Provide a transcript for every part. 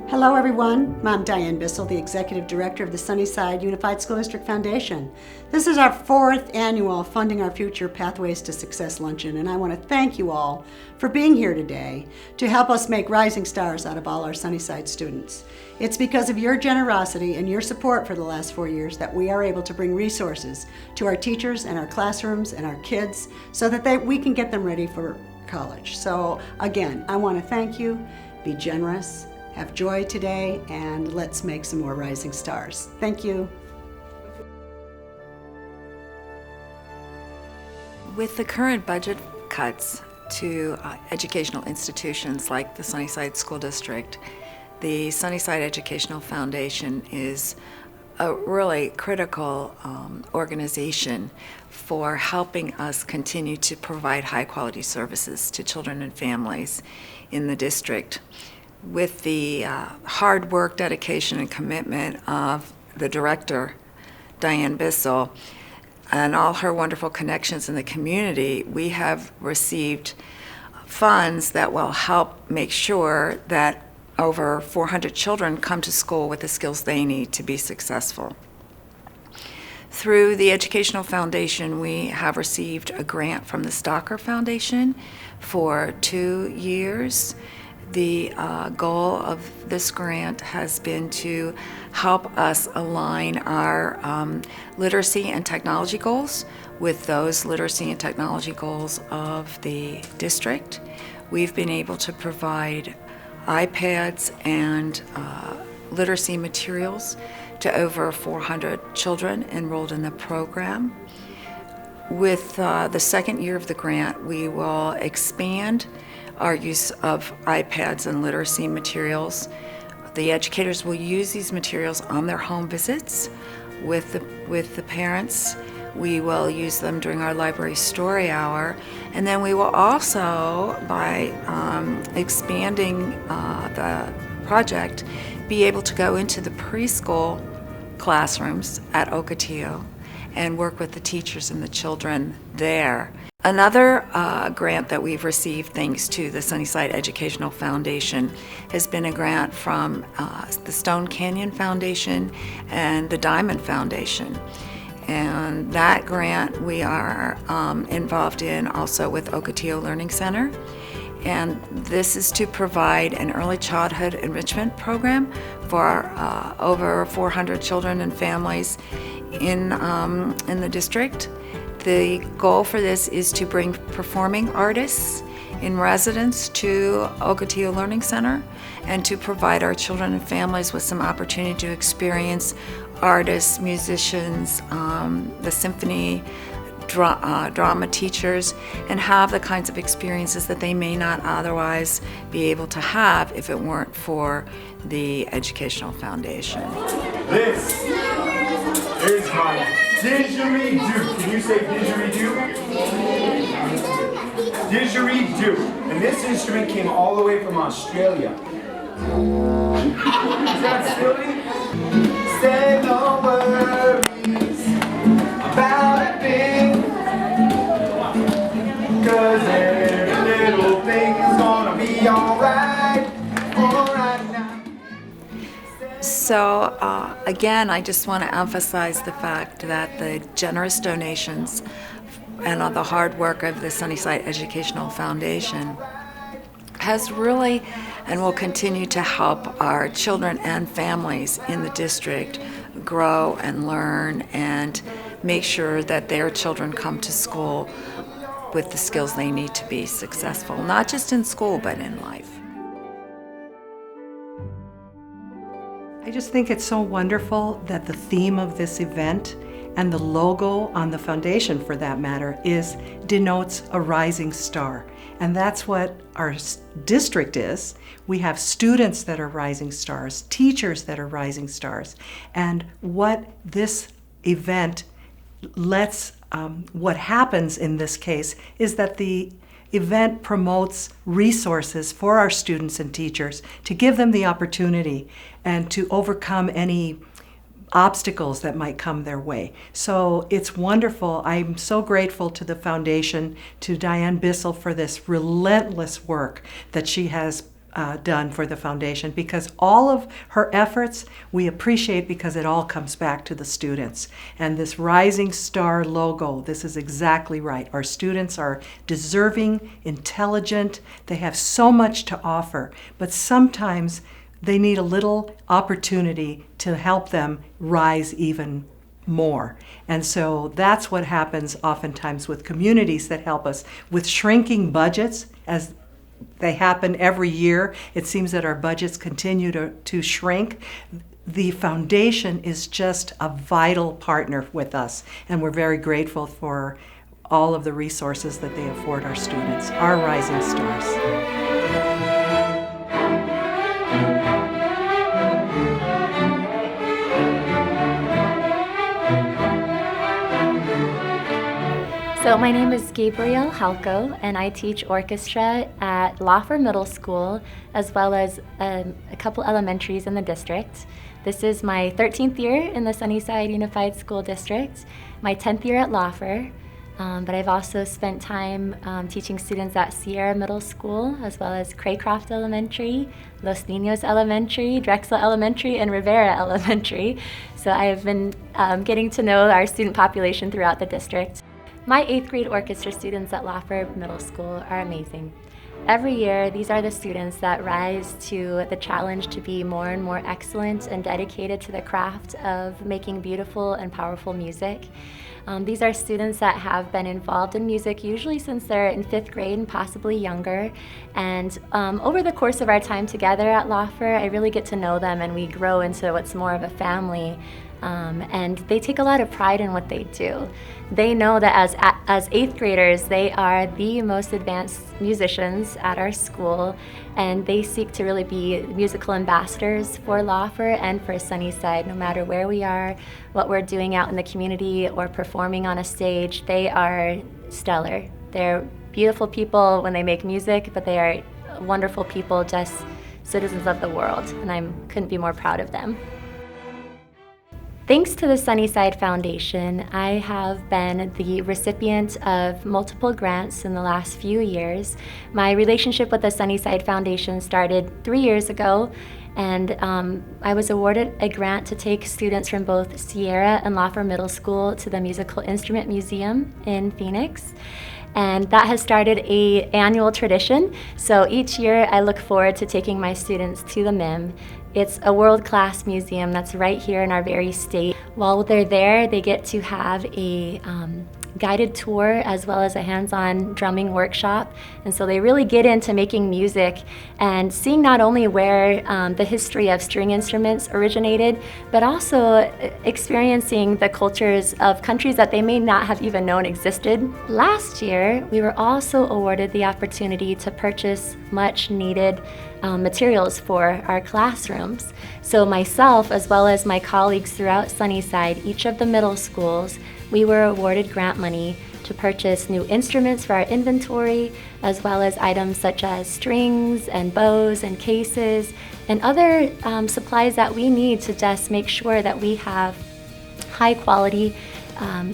Hello everyone, I'm Diane Bissell, the Executive Director of the Sunnyside Unified School District Foundation. This is our 4th annual Funding Our Future Pathways to Success Luncheon, and I want to thank you all for being here today to help us make rising stars out of all our Sunnyside students. It's because of your generosity and your support for the last 4 years that we are able to bring resources to our teachers and our classrooms and our kids so that we can get them ready for college. So again, I want to thank you, be generous, have joy today, and let's make some more rising stars. Thank you. With the current budget cuts to educational institutions like the Sunnyside School District, the Sunnyside Educational Foundation is a really critical organization for helping us continue to provide high-quality services to children and families in the district. With the hard work, dedication, and commitment of the director, Diane Bissell, and all her wonderful connections in the community, we have received funds that will help make sure that over 400 children come to school with the skills they need to be successful. Through the Educational Foundation, we have received a grant from the Stocker Foundation for 2 years. The goal of this grant has been to help us align our literacy and technology goals with those literacy and technology goals of the district. We've been able to provide iPads and literacy materials to over 400 children enrolled in the program. With the second year of the grant, we will expand our use of iPads and literacy materials. The educators will use these materials on their home visits with the parents. We will use them during our library story hour, and then we will also, by expanding the project, be able to go into the preschool classrooms at Ocotillo and work with the teachers and the children there. Another grant that we've received thanks to the Sunnyside Educational Foundation has been a grant from the Stone Canyon Foundation and the Diamond Foundation. And that grant we are involved in also with Ocotillo Learning Center. And this is to provide an early childhood enrichment program for over 400 children and families in the district. The goal for this is to bring performing artists in residence to Ocotillo Learning Center and to provide our children and families with some opportunity to experience artists, musicians, the symphony, drama teachers, and have the kinds of experiences that they may not otherwise be able to have if it weren't for the Educational Foundation. This is my didgeridoo. Can you say didgeridoo? Didgeridoo. And this instrument came all the way from Australia. Is that silly? Say no worries about a thing, 'cause every little thing's gonna be alright now. So again, I just want to emphasize the fact that the generous donations and the hard work of the Sunnyside Educational Foundation has really and will continue to help our children and families in the district grow and learn and make sure that their children come to school with the skills they need to be successful, not just in school, but in life. I just think it's so wonderful that the theme of this event and the logo on the foundation, for that matter, denotes a rising star. And that's what our district is. We have students that are rising stars, teachers that are rising stars. And what this event what happens in this case is that the event promotes resources for our students and teachers to give them the opportunity and to overcome any obstacles that might come their way. So it's wonderful. I'm so grateful to the foundation, to Diane Bissell for this relentless work that she has done for the foundation, because all of her efforts we appreciate because it all comes back to the students. And this Rising Star logo, this is exactly right. Our students are deserving, intelligent, they have so much to offer, but sometimes they need a little opportunity to help them rise even more. And so that's what happens oftentimes with communities that help us with shrinking budgets, as they happen every year. It seems that our budgets continue to shrink. The foundation is just a vital partner with us, and we're very grateful for all of the resources that they afford our students, our rising stars. So my name is Gabrielle Halko, and I teach orchestra at Lawfer Middle School, as well as a couple elementaries in the district. This is my 13th year in the Sunnyside Unified School District, my 10th year at Lawfer, but I've also spent time teaching students at Sierra Middle School, as well as Craycroft Elementary, Los Niños Elementary, Drexel Elementary, and Rivera Elementary. So I've been getting to know our student population throughout the district. My 8th grade orchestra students at Lawfer Middle School are amazing. Every year, these are the students that rise to the challenge to be more and more excellent and dedicated to the craft of making beautiful and powerful music. These are students that have been involved in music usually since they're in 5th grade and possibly younger. And over the course of our time together at Lawfer, I really get to know them, and we grow into what's more of a family. And they take a lot of pride in what they do. They know that as 8th graders, they are the most advanced musicians at our school, and they seek to really be musical ambassadors for Lawfer and for Sunnyside. No matter where we are, what we're doing out in the community or performing on a stage, they are stellar. They're beautiful people when they make music, but they are wonderful people, just citizens of the world, and I couldn't be more proud of them. Thanks to the Sunnyside Foundation, I have been the recipient of multiple grants in the last few years. My relationship with the Sunnyside Foundation started 3 years ago, and I was awarded a grant to take students from both Sierra and Lawfer Middle School to the Musical Instrument Museum in Phoenix. And that has started an annual tradition. So each year I look forward to taking my students to the MIM. It's a world-class museum that's right here in our very state. While they're there, they get to have a guided tour as well as a hands-on drumming workshop. And so they really get into making music and seeing not only where the history of string instruments originated, but also experiencing the cultures of countries that they may not have even known existed. Last year, we were also awarded the opportunity to purchase much needed materials for our classrooms. So myself, as well as my colleagues throughout Sunnyside, each of the middle schools, we were awarded grant money to purchase new instruments for our inventory, as well as items such as strings and bows and cases and other supplies that we need to just make sure that we have high quality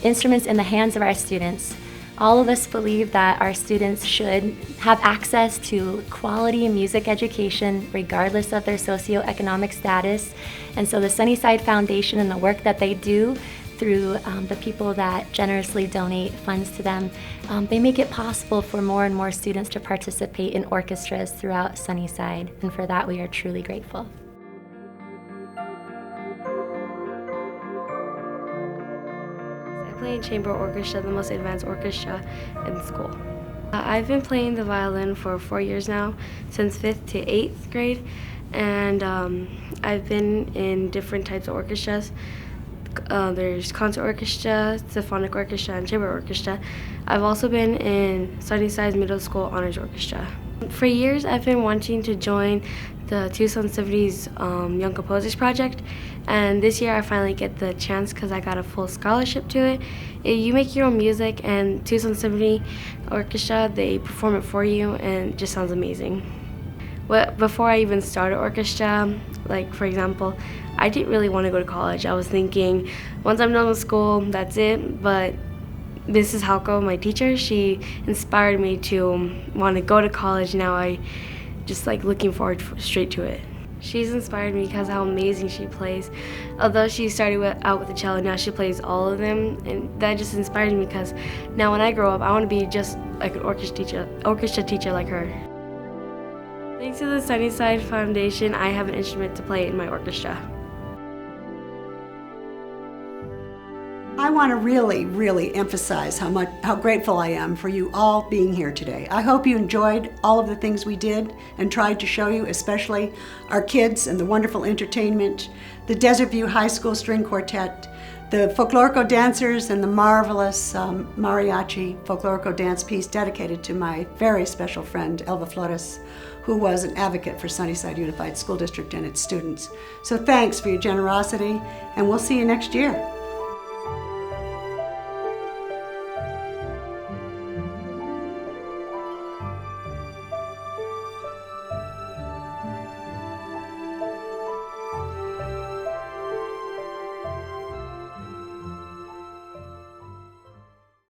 instruments in the hands of our students. All of us believe that our students should have access to quality music education regardless of their socioeconomic status. And so the Sunnyside Foundation and the work that they do through the people that generously donate funds to them, they make it possible for more and more students to participate in orchestras throughout Sunnyside. And for that, we are truly grateful. I play in chamber orchestra, the most advanced orchestra in school. I've been playing the violin for 4 years now, since 5th to 8th grade, and I've been in different types of orchestras. There's concert orchestra, symphonic orchestra, and chamber orchestra. I've also been in Sunnyside Middle School Honors Orchestra. For years, I've been wanting to join the Tucson Symphony's Young Composers Project, and this year I finally get the chance because I got a full scholarship to it. You make your own music, and Tucson Symphony Orchestra, they perform it for you, and it just sounds amazing. Before I even started orchestra, like for example, I didn't really want to go to college. I was thinking, once I'm done with school, that's it. But Mrs. Halko, my teacher, she inspired me to want to go to college. Now I just like looking forward straight to it. She's inspired me because how amazing she plays. Although she started out with the cello, now she plays all of them, and that just inspires me because now when I grow up, I want to be just like an orchestra teacher like her. Thanks to the Sunnyside Foundation, I have an instrument to play in my orchestra. I want to really emphasize how grateful I am for you all being here today. I hope you enjoyed all of the things we did and tried to show you, especially our kids and the wonderful entertainment, the Desert View High School String Quartet, the folklorico dancers, and the marvelous mariachi folklorico dance piece dedicated to my very special friend, Elva Flores, who was an advocate for Sunnyside Unified School District and its students. So thanks for your generosity, and we'll see you next year.